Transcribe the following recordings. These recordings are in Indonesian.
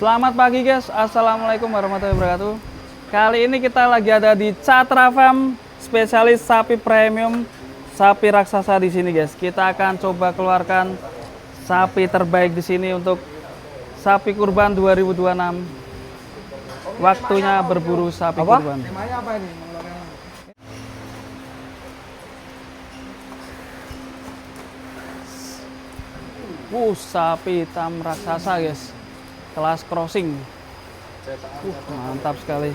Selamat pagi guys, assalamualaikum warahmatullahi wabarakatuh. Kali ini kita lagi ada di Catra Farm, spesialis sapi premium, sapi raksasa di sini guys. Kita akan coba keluarkan sapi terbaik di sini untuk sapi kurban 2026. Waktunya berburu sapi kurban. Temanya apa ini? Sapi hitam raksasa guys, kelas crossing. Mantap sekali.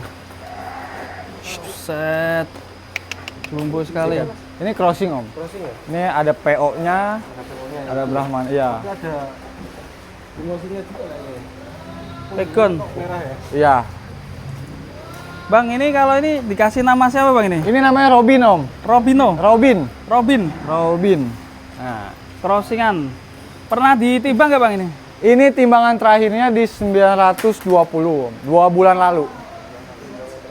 Set, jumbo sekali. Ini crossing om. Crossing ya? Ini ada PO-nya, ada Brahman. Iya. Ada emosinya juga kayaknya. Pegon. Merah ya? Iya. Bang, ini kalau ini dikasih nama siapa bang ini? Ini namanya Robin om. Robino. Robin. Robin. Nah, Crossingan. Pernah ditimbang nggak bang ini? ini timbangan terakhirnya di 920 om. 2 bulan lalu.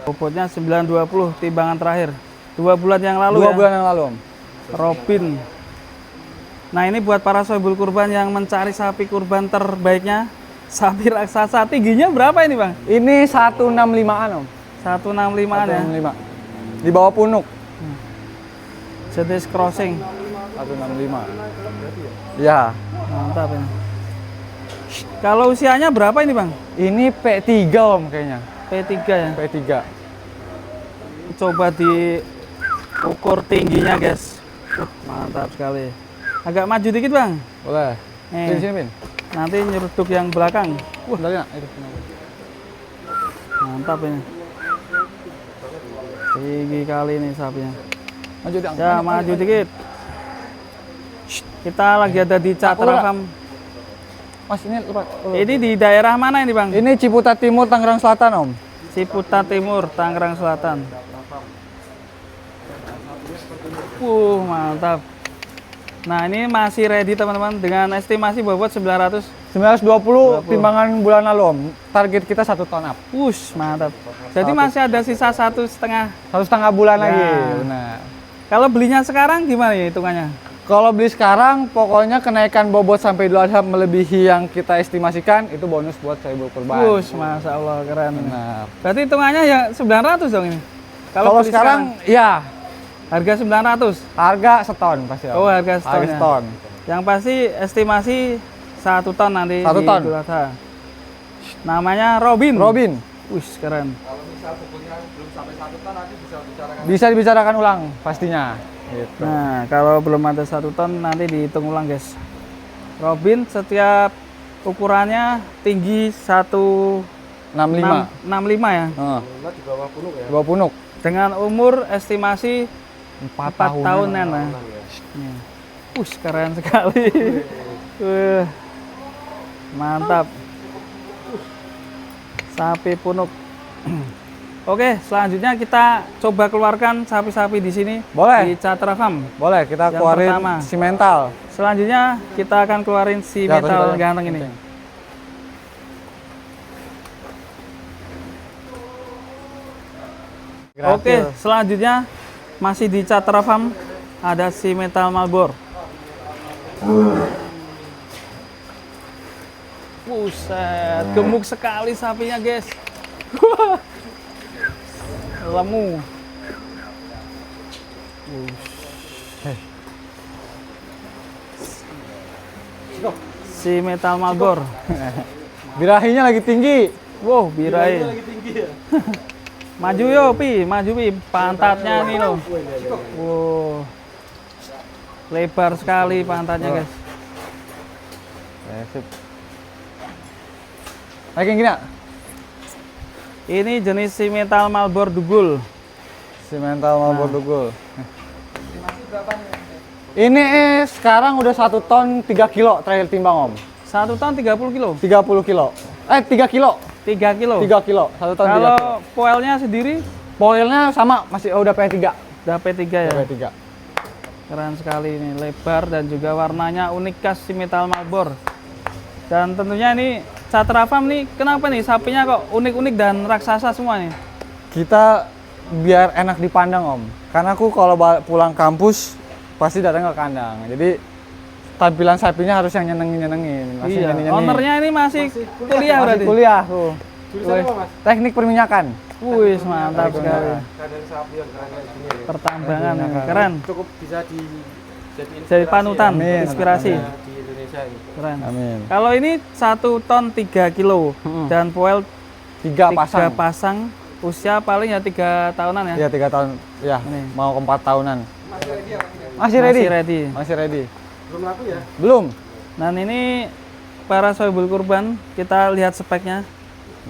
Bobotnya 920 timbangan terakhir. 2 bulan yang lalu 2 ya. bulan yang lalu om. Robin. Nah ini buat para sohibul kurban yang mencari sapi kurban terbaiknya, sapi raksasa. Tingginya berapa ini bang? Ini 165-an om. 165an ya. 165. Di bawah punuk. Jenis crossing. 165. Ya. Mantap ini. Kalau usianya berapa ini bang? Ini P3 om kayaknya. P3 ya. P3. Coba diukur tingginya guys. Mantap sekali. Agak maju dikit bang. Boleh. Nih. Sini Bin. Nanti nyeruduk yang belakang. Dari nak itu. Mantap ini. Tinggi kali ini sapinya. Maju di Ya maju dikit. Kita lagi ada di Catra Farm. Mas ini lupa. Ini di daerah mana ini bang? Ini Ciputat Timur, Tangerang Selatan om. Ciputat Timur, Tangerang Selatan. Mantap. Nah ini masih ready teman-teman dengan estimasi bobot 900. 920 timbangan bulan lalu om. Target kita 1 ton up. Mantap. Jadi masih ada sisa 1,5. 1,5 bulan Ya. lagi. Nah. Kalau belinya sekarang gimana ya hitungannya? Kalau beli sekarang, pokoknya kenaikan bobot sampai Idul Adha melebihi yang kita estimasikan, itu bonus buat saya kurban. Masya Allah keren. Nah, Berarti hitungannya ya 900 dong ini. kalau beli sekarang, ya harga 900. harga seton pasti. Om. Oh harga seton. Harga Ya. seton. Yang pasti estimasi 1 ton nanti 1 di ton. Idul Adha. Namanya Robin. Robin, Keren. Kalau misal sebutnya belum sampai 1 ton nanti bisa bicarakan. bisa dibicarakan ulang pastinya. Gitu. Nah, kalau belum ada 1 ton nanti dihitung ulang, guys. Robin setiap ukurannya tinggi 65. 165 ya. Nah, di bawah punuk ya. Dua punuk. Dengan umur estimasi 4 4 tahunan. Nah. Keren sekali. Mantap. Sapi punuk. Oke, selanjutnya kita coba keluarkan sapi-sapi di sini. Boleh. Di Catra Farm. Boleh, kita Yang keluarin pertama. si mental. Selanjutnya kita akan keluarin si Ya, metal terus ganteng ini. Oke, selanjutnya masih di Catra Farm ada si metal Malbor. Buset, gemuk sekali sapinya, guys. Lemu. Si metal Malbor. Birahinya lagi tinggi. Wow, birahi. Lagi tinggi ya. Maju yo, maju pi. Pantatnya nih loh. Wow. Lebar sekali pantatnya, guys. Sip. Lagi gini nak? Ini jenis si metal Malbor Dugul. Si mental mau berdugul. Ini sekarang udah 1 ton 3 kilo terakhir timbang om. 1 ton 30 kilo. 30 kilo. 3 kilo. 3 kilo. 3 kilo. 1 ton 3 kilo. Kalau poelnya sendiri Poilnya sama, masih udah P3. udah P3 ya. Udah P3. Keren sekali ini, lebar dan juga warnanya unik khas si metal Malbor. Dan tentunya ini Catra Farm nih, kenapa nih sapinya kok unik-unik dan raksasa semua nih? Kita biar enak dipandang om. Karena aku kalau pulang kampus pasti datang ke kandang. Jadi tampilan sapinya harus yang nyenengin. Masih Iya. nyenengin. Ownernya ini masih kuliah Masih berarti. kuliah tuh. Jurusan apa mas? Teknik perminyakan. Wih, mantap sekali. Kandang sapi yang keren kayak gini ya. Pertambangan keren. Cukup bisa Jadi panutan, Amin. inspirasi. di Indonesia ini. Keren. Amin. Kalau ini 1 ton 3 kilo dan poel 3 3 pasang. pasang, usia paling ya 3 tahunan ya. Iya 3 tahun. Ya, Ini. mau ke 4 tahunan. Masih ready ya? Masih ready? Masih ready. Masih ready. Belum laku ya? Belum. Dan ini para sohibul kurban, kita lihat speknya.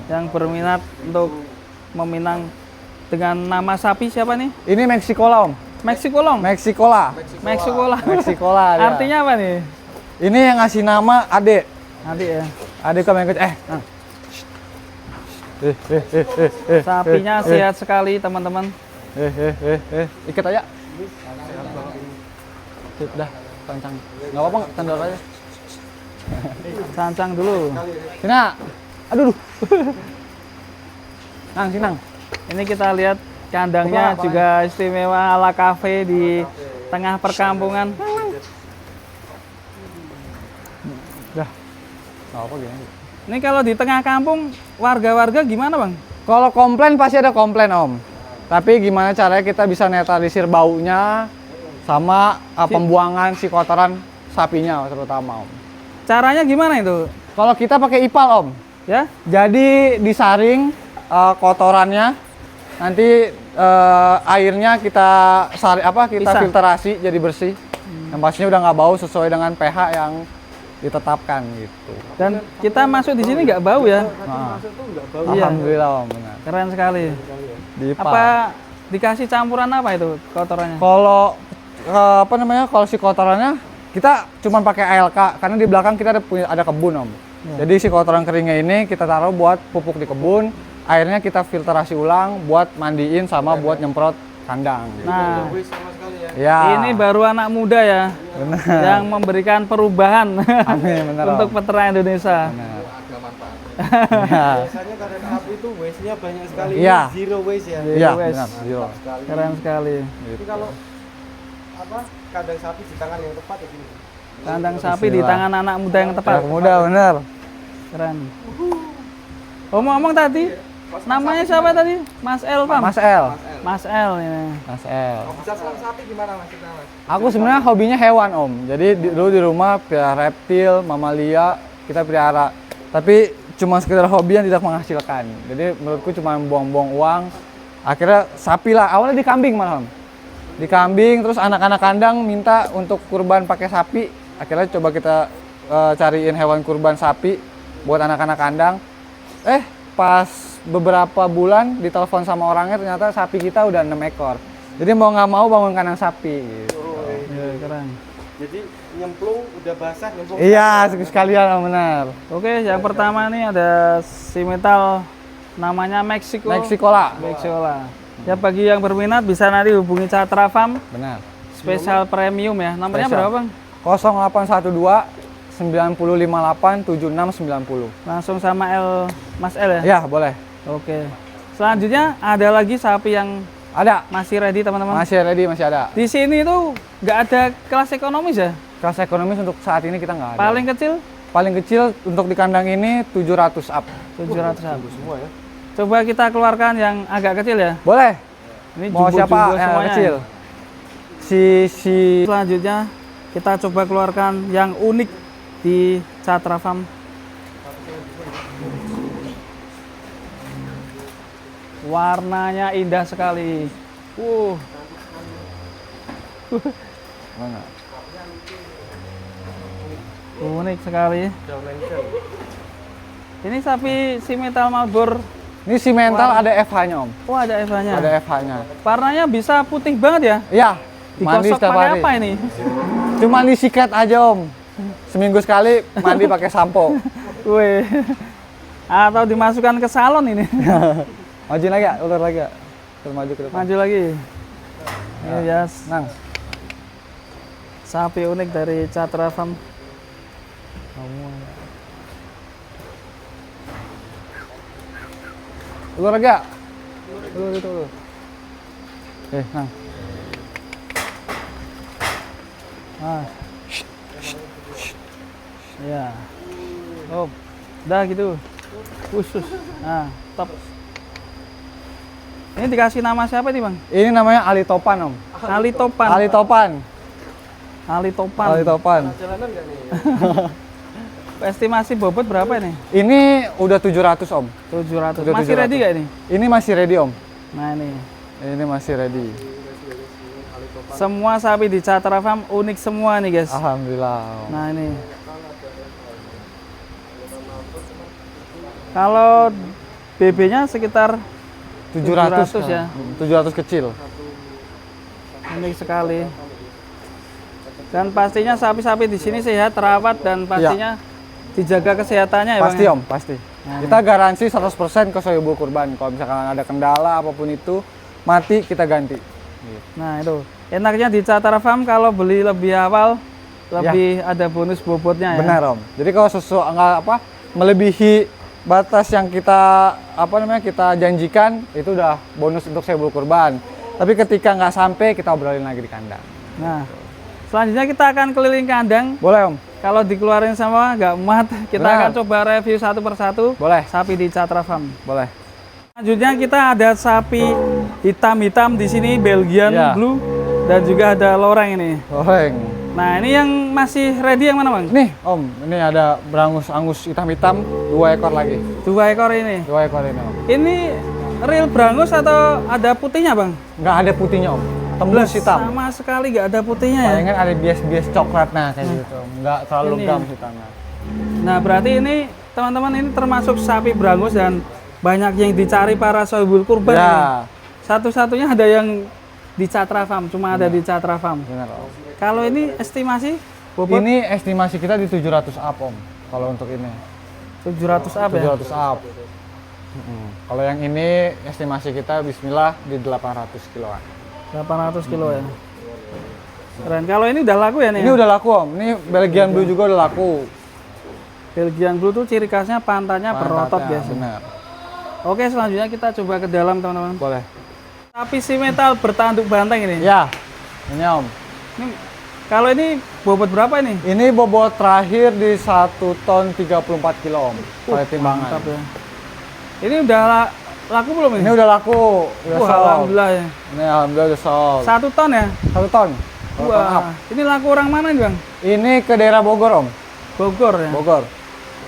Yang berminat untuk meminang dengan nama sapi siapa nih? Ini Meksikola, Om. Meksikolong. Meksikola. Meksikola. Meksikola. dia. Artinya apa nih? Ini yang ngasih nama Ade. Nanti ya. Ade kamu yang ikut. Nang. Sapinya sehat sekali, teman-teman. Ikat aja. Sip, dah, pancang. Nggak apa-apa, tandor aja. Sancang dulu. Sini, Nak. Aduh. Nang, sini, Nang. Ini kita lihat kandangnya juga istimewa ala kafe di tengah perkampungan. Dah. Nggak apa gini. Ini kalau di tengah kampung, warga-warga gimana bang? Kalau komplain pasti ada komplain, Om. Tapi gimana caranya kita bisa netralisir baunya sama pembuangan si kotoran sapinya terutama, Om. Caranya gimana itu? Kalau kita pakai ipal, Om. Ya? Jadi disaring kotorannya, nanti airnya kita Pisah. filtrasi jadi bersih. Yang pastinya udah nggak bau sesuai dengan pH yang ditetapkan gitu. Dan kita masuk di sini nggak bau ya? Nah, Masuk tuh nggak bau. Iya. alhamdulillah, Om. Benar. Keren sekali. Di ipal. Apa dikasih campuran apa itu kotorannya? Kalau kalau si kotorannya kita cuma pakai ALK karena di belakang kita ada kebun, Om. Ya. Jadi si kotoran keringnya ini kita taruh buat pupuk di kebun, airnya kita filtrasi ulang buat mandiin sama buat nyemprot kandang. Gitu. Nah, Wih, sama sekali ya. Ya. ini baru anak muda ya Benar. yang memberikan perubahan Amin, benar, untuk Om. peternak Indonesia. Benar. Agak manfaat. Ya. Biasanya kandang sapi itu waste-nya banyak sekali. Iya. Ini zero waste ya. Iya, Wes. benar. Zero. Sekali. Keren sekali. Jadi kalau apa kandang sapi di tangan yang tepat ya gini. Kandang sapi di Bismillah. tangan anak muda yang tepat. Anak muda, benar. Keren. Ngomong-ngomong tadi, namanya siapa tadi? Mas El, Pam? Mas El. Mas El ini. Mas El. Bisa selang sapi gimana mas? Kita mas? Aku sebenarnya hobinya hewan, Om. Jadi dulu di rumah pelihara reptil, mamalia, kita pelihara. Tapi cuma sekedar hobi yang tidak menghasilkan. Jadi menurutku cuma buang-buang uang. Akhirnya sapi lah. Awalnya di kambing malah, Om. Di kambing, terus anak-anak kandang minta untuk kurban pakai sapi. Akhirnya coba kita cariin hewan kurban sapi buat anak-anak kandang. Pas beberapa bulan ditelepon sama orangnya ternyata sapi kita udah 6 ekor. Jadi mau nggak mau bangun kandang sapi gitu. Iya, keren. Jadi nyemplung udah basah nyemplung. Iya, sekalian, Om, benar. Oke, yang pertama nih ada simetal namanya Meksikola. Meksikola. Ya bagi yang berminat bisa nanti hubungi Catra Farm Benar. spesial premium ya. Nomornya Spesial. berapa, Bang? 0812 9058 7690. Langsung sama Mas El ya? Ya, boleh. Oke. Selanjutnya ada lagi sapi yang Ada. masih ready, teman-teman. Masih ready, masih ada. Di sini tuh nggak ada kelas ekonomis ya? Kelas ekonomis untuk saat ini kita nggak ada. Paling kecil Paling kecil untuk di kandang ini 700 up. 700 ribu. semua ya. Coba kita keluarkan yang agak kecil ya. Boleh. Ini Mau siapa jumbo-jumbo yang semuanya. kecil? Si Selanjutnya kita coba keluarkan yang unik di Catra Farm. Warnanya indah sekali. mana? Unik sekali. Udah mention. Ini sapi simetal Marlboro. Ini si mental ada FH-nya, Om. Oh, ada Eva-nya. Ada FH-nya. Warnanya bisa putih banget ya? Iya. Mandi Digosok setiap pakai hari. apa ini? Cuma disikat aja, Om. Seminggu sekali mandi pakai sampo. Wih. Atau dimasukkan ke salon ini. Majuin lagi ya, ulur lagi ya. Terus maju ke depan. Maju lagi. Ini ya, Nang. sapi unik dari Catra Farm. Ulur lagi ya. Ulur itu, ulur. Nang. Ah, Ya. Oh, udah gitu. Khusus. Nah, top. Ini dikasih nama siapa nih, Bang? Ini namanya Ali Topan, Om. Ali Topan. Ali Topan. Ali Topan. Ali Topan. Jalanan nggak nih? Estimasi bobot berapa ini? Ini udah 700, Om. 700. Udah Masih 700. ready gak ini? Ini masih ready, Om. Nah, ini. Ini masih ready. Semua sapi di Catra Farm unik semua nih, guys. Alhamdulillah, Om. Nah, ini. Kalau BB-nya sekitar 700 ya. 700 kecil. unik sekali. Dan pastinya sapi-sapi di sini sehat, terawat, dan pastinya dijaga kesehatannya ya, Pasti, Bang, ya? Om, pasti. Nah, Kita garansi 100% ke Sohibul Kurban. Kalau misalkan ada kendala apapun itu, mati kita ganti. Nah, itu. Enaknya di Catra Farm kalau beli lebih awal, lebih ada bonus bobotnya ya. Benar, Om. Jadi kalau melebihi batas yang kita kita janjikan, itu udah bonus untuk Sohibul Kurban. Tapi ketika nggak sampai, kita obrolin lagi di kandang. Nah, selanjutnya kita akan keliling kandang. Boleh, Om? Kalau dikeluarin sama nggak muat, kita Benar. akan coba review satu persatu Boleh. sapi di Catra Farm. Boleh. Selanjutnya kita ada sapi hitam-hitam di sini, Belgian Ya. Blue, dan juga ada loreng ini. Goreng. Nah, ini yang masih ready yang mana, Bang? Nih, Om, ini ada berangus angus hitam-hitam, 2 ekor lagi. 2 ekor ini. 2 ekor ini, Om. Ini real brangus atau ada putihnya, Bang? Nggak ada putihnya, Om. Tembus hitam. Sama sekali nggak ada putihnya ya. Palingan ada bias-bias coklat nah kayak gitu. Nggak terlalu Ini legam ya. hitamnya. Nah, berarti ini teman-teman ini termasuk sapi brangus dan banyak yang dicari para Sohibul Kurban ini. Ya, Satu-satunya ada yang di Catra Farm, cuma ada di Catra Farm. benar, Om. Kalau ini estimasi bobot Ini estimasi kita di 700 up, Om. Kalau untuk ini. 700 up ya. 700 up. Kalau yang ini estimasi kita bismillah di 800 kiloan. 800 kilo ya. Keren. Kalau ini udah laku ya nih? Ini udah laku, Om. Ini Belgian Blue juga udah laku. Belgian Blue tuh ciri khasnya pantatnya berotot, Pantatnya, guys. benar. Oke, selanjutnya kita coba ke dalam, teman-teman. Boleh. Sapi si metal bertanduk banteng ini. Ya, ini, Om. Ini kalau ini bobot berapa ini? Ini bobot terakhir di 1 ton 34 kilo, Om. Pakai timbangan. Mantap ya. Ini udah laku belum ini? Ini udah laku, udah Wah, sold. alhamdulillah ya. Ini alhamdulillah udah sold. 1 ton ya? 1 ton. 1 ton up. Wah, ini laku orang mana nih, Bang? Ini ke daerah Bogor, Om. Bogor ya? Bogor.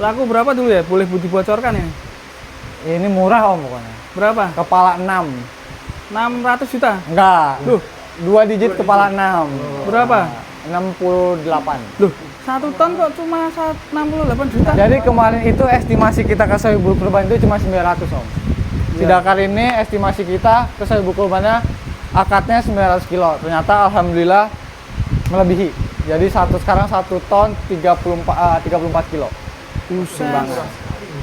Laku berapa dulu ya? Boleh dibocorkan ini? Ini murah, Om, pokoknya. Berapa? Kepala 6. 600 juta? Enggak. Loh. 2 digit kepala 6. Berapa? 68. Loh, 1 ton kok cuma 68 juta? Jadi kemarin itu estimasi kita ke Sohibul Kurban itu cuma 900, Om. Sedangkan ini estimasi kita ke Sohibul Kurbannya akadnya 900 kilo. Ternyata alhamdulillah melebihi. Jadi sekarang 1 ton 34 kilo. Buset.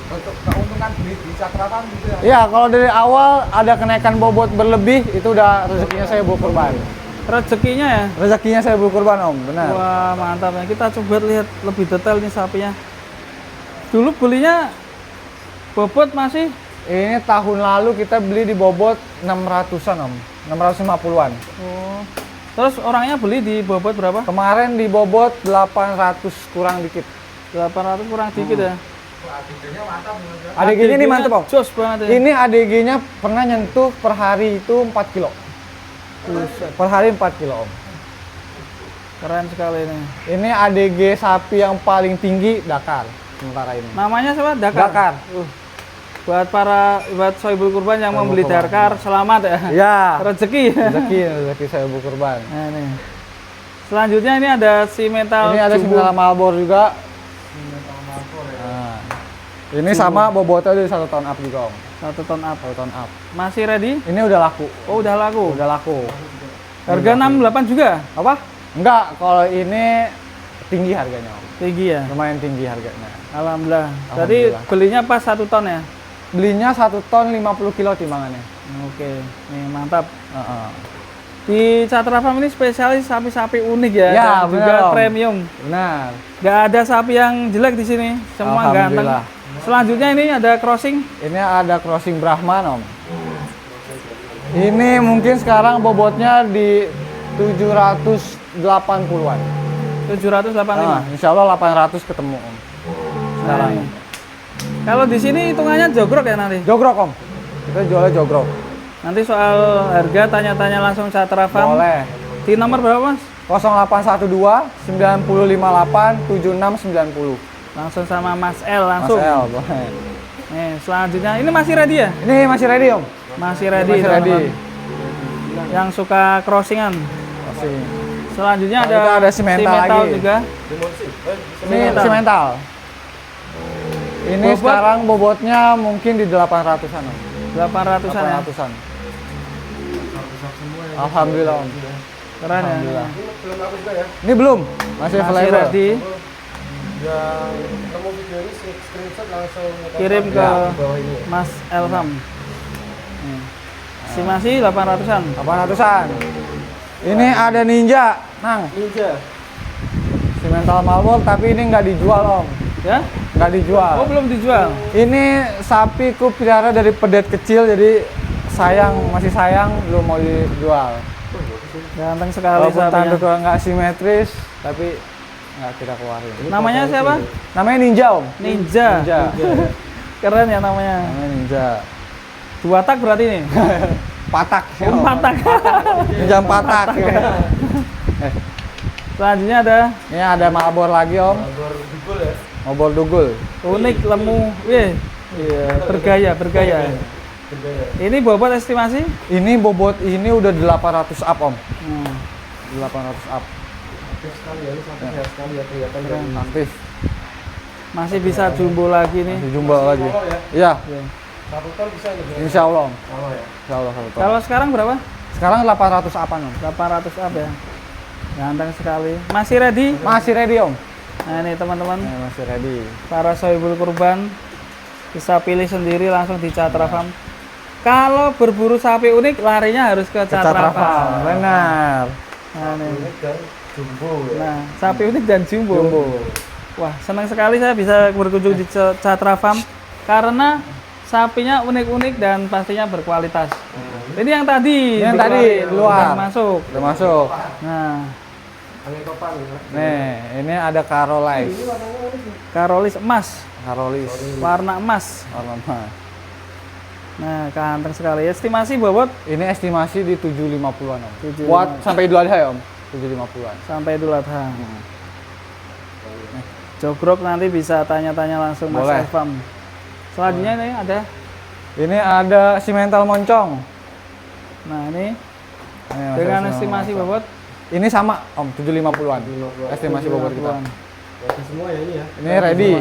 Untuk keuntungan beli di Catra Farm gitu ya. Iya, kalau dari awal ada kenaikan bobot berlebih itu udah rezekinya Sohibul Kurban. Rezekinya ya? Rezekinya Sohibul Kurban, Om, benar. Wah, mantap ya. Kita coba lihat lebih detail nih sapinya. Dulu belinya bobot masih Ini tahun lalu kita beli di bobot 600-an, Om. 650-an. oh. Terus orangnya beli di bobot berapa? Kemarin di bobot 800 kurang dikit. 800 kurang dikit ya. ADG-nya ini mantep, Om. Jos banget ya. Ini ADG-nya pernah nyentuh per hari itu 4 kilo. Per hari 4 kilo, Om. Keren sekali ini. Ini ADG sapi yang paling tinggi Dakar sementara ini. Namanya siapa? Dakar. Dakar. Buat Sohibul Kurban yang Sohibul membeli Kurban. Dakar, selamat ya. Ya. Rezeki. Rezeki Sohibul Kurban. Nah, ini. Selanjutnya ini ada si metal. Ini ada Jumbo. 9 Malbor juga. Nah, ini sama bobotnya dari 1 ton up juga, Om. 1 ton up. 1 ton up. Masih ready? Ini udah laku. Oh, udah laku. Udah laku. Harga 68 juga? Apa? Enggak, kalau ini tinggi harganya, Om. Tinggi ya? Lumayan tinggi harganya. Alhamdulillah. Jadi Alhamdulillah. belinya pas 1 ton ya? Belinya 1 ton 50 kilo timbangannya. Oke, nih mantap. Heeh. Di Catra Farm ini spesialis sapi-sapi unik ya, Ya, dan juga benar, Om. premium. Benar. Gak ada sapi yang jelek di sini, semua ganteng. Alhamdulillah. Selanjutnya ini ada crossing. Ini ada crossing Brahman, Om. Ini mungkin sekarang bobotnya di 780-an. 785. Insya Allah 800 ketemu, Om. sekarang. ini. Kalau di sini hitungannya jogrok ya nanti. Jogrok Om. Kita jualnya jogrok. Nanti soal harga tanya-tanya langsung Catra Farm. Boleh. Di nomor berapa Mas? 0812 9058 7690. Langsung sama Mas L langsung. Mas L, boleh. Nih, selanjutnya ini masih ready ya? Ini masih ready Om. Masih ready. Masih ready. teman-teman. Yang suka crossingan. Masih. Selanjutnya Nah, kita ada simental lagi. juga. Ini simental. Ini Bobot? sekarang bobotnya mungkin di 800-an Om. 800-an ya. 800-an. Alhamdulillah Om. Keren ya. Alhamdullah. Belum aku juga ya. Ini belum, masih Masih available. ready. Yang ketemu video ini screenshot langsung Kirim ke di bawah ini. Mas Elham. Estimasi 800-an. 800-an. Ini ada Ninja, Nang. Ninja. Simental Marlboro tapi ini nggak dijual Om. Ya? Nggak dijual. Oh, belum dijual. Ini sapi ku pelihara dari pedet kecil jadi masih sayang belum mau dijual. Ganteng sekali Walaupun sapinya. tanduk nggak simetris tapi nggak kita keluarin. Namanya siapa? Namanya Ninja Om. Ninja. Ninja. Keren ya namanya. Namanya Ninja. 2 tak berarti nih. Patak. Oh, 4 tak. Ninja patak. Selanjutnya ada Ini ada Marlboro lagi Om. Baru dugul ya. Marlboro dugul. unik lemu. Wih. Iya, bergaya. Bergaya. Ini bobot estimasi? Ini bobot ini udah 800 up Om. 800 up. Aktif sekali ya, ini sampai sehat sekali ya kelihatan dari Aktif. Masih bisa jumbo lagi nih. Masih jumbo lagi. Molor ya. Iya, 1 ton bisa ini. Bro. insya Allah Om. Sama ya. Insya Allah 1 ton. Kalau sekarang berapa? Sekarang 800 upan Om. 800 up ya. Ganteng sekali. Masih ready? Masih ready Om. Nah ini teman-teman, Masih ready. para sohibul kurban bisa pilih sendiri langsung di Catra Farm. Kalau berburu sapi unik larinya harus ke Catra Farm. Benar. Nah, nih. Ini kan jumbo ya. Nah, sapi unik dan jumbo. Jumbo. Wah, senang sekali saya bisa berkunjung di Catra Farm karena sapinya unik-unik dan pastinya berkualitas. Ini yang tadi. Yang di tadi, luar. udah masuk. Udah masuk. Nah, Angin topan ya. Nih, ini ada Carolis. Ini warnanya unik nih. Carolis emas, Carolis. warna emas. Warna emas. Nah, ganteng sekali. Estimasi bobot Ini estimasi di 750-an Om. 750. Buat sampai Idul Adha ya Om. 750-an. sampai Idul Adha. Jogrok nanti bisa tanya-tanya langsung Mas Boleh. Elham. Selanjutnya ini ada. Ini ada simental moncong. Nah, ini Ini masih dengan simental estimasi moncong. bobot Ini sama Om, 750-an. Estimasi bobot kita. 50-an. Jadi semua ya ini ya. Ini ready.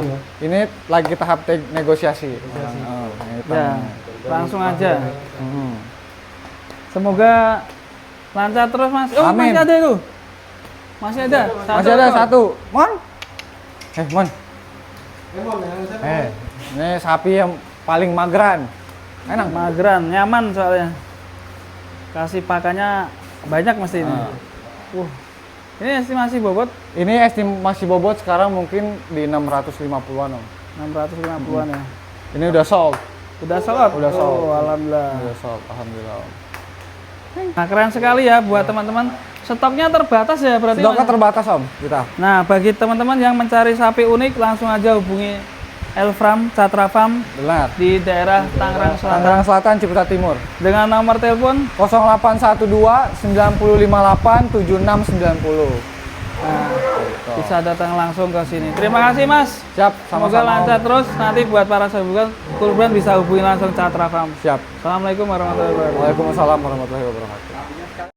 Ini lagi tahap negosiasi. Oh, ini Ya, tangannya. langsung aja. Hmm. Semoga lancar terus Mas. Oh, Amin. masih ada itu. Masih ada. Masih ada ekor. satu. Mon. Mon. Emang yang saya Ini sapi yang paling mageran. Enak. Mageran, nyaman soalnya. Kasih pakannya banyak mesti ini. Ini estimasi bobot Ini estimasi bobot sekarang mungkin di 650-an Om. 650-an ya. Ini udah sold. Udah sold? Udah sold. Oh, alhamdulillah. Udah sold. Alhamdulillah Om. Nah, keren sekali ya buat teman-teman. Stoknya terbatas ya berarti. Stoknya Mas? terbatas Om kita. Nah, bagi teman-teman yang mencari sapi unik langsung aja hubungi Elfram Catra Farm Benar. di daerah Tangerang Selatan Tangerang Selatan, Ciputat Timur. dengan nomor telepon 0812 958 7690. nah, bisa datang langsung ke sini. Terima kasih Mas. Siap, Semoga sama-sama. lancar Om. terus. Nanti buat para sahabat kurban bisa hubungi langsung Catra Farm. Siap. Assalamualaikum warahmatullahi wabarakatuh. Waalaikumsalam warahmatullahi wabarakatuh.